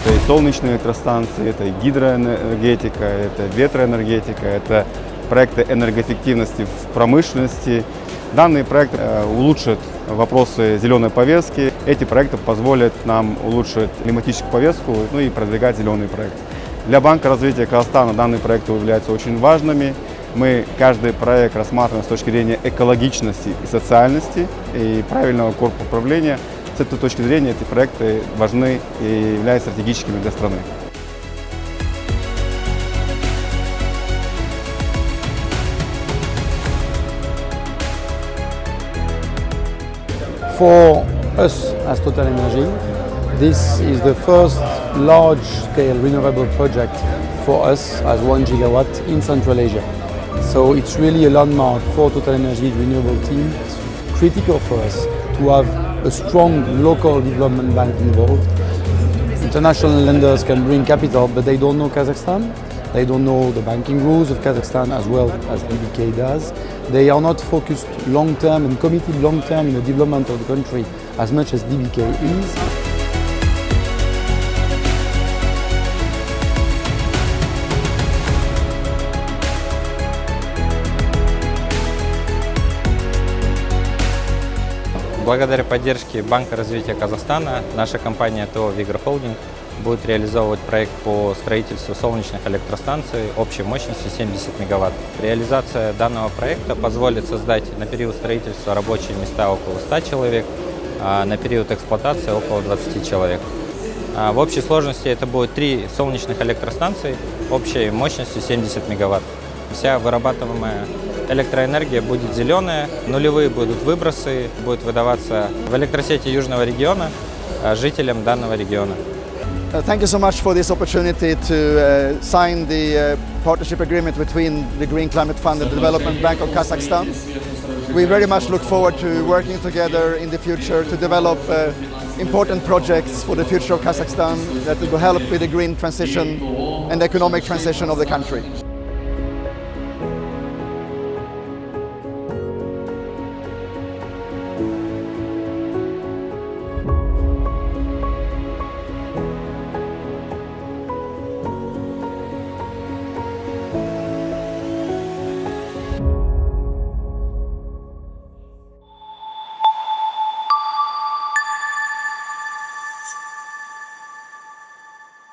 Это и солнечные электростанции, это и гидроэнергетика, это ветроэнергетика, это проекты энергоэффективности в промышленности. Данные проекты улучшат вопросы зеленой повестки. Эти проекты позволят нам улучшить климатическую повестку, ну и продвигать зеленый проект. Для Банка развития Казахстана данные проекты являются очень важными. Мы каждый проект рассматриваем с точки зрения экологичности и социальности и правильного корпуса управления. С этой точки зрения эти проекты важны и являются стратегическими для страны. For us as TotalEnergies, this is the first large-scale renewable project for us as 1 gigawatt in Central Asia. So it's really a landmark for TotalEnergies renewable team. It's critical for us to have a strong local development bank involved. International lenders can bring capital, but they don't know Kazakhstan. They don't know the banking rules of Kazakhstan as well as DBK does. They are not focused long-term and committed long-term in the development of the country as much as DBK is. Благодаря поддержке Банка развития Казахстана наша компания ТО «Вигр Холдинг» будет реализовывать проект по строительству солнечных электростанций общей мощностью 70 мегаватт. Реализация данного проекта позволит создать на период строительства рабочие места около 100 человек, а на период эксплуатации около 20 человек. В общей сложности это будет 3 солнечных электростанции общей мощностью 70 мегаватт. Вся вырабатываемая электроэнергия будет зеленая, нулевые будут выбросы, будет выдаваться в электросети Южного региона жителям данного региона. Thank you so much for this opportunity to sign the partnership agreement between the Green Climate Fund and the Development Bank of Kazakhstan. We very much look forward to working together in the future to develop important projects for the future of Kazakhstan that will help with the green transition and economic transition of the country.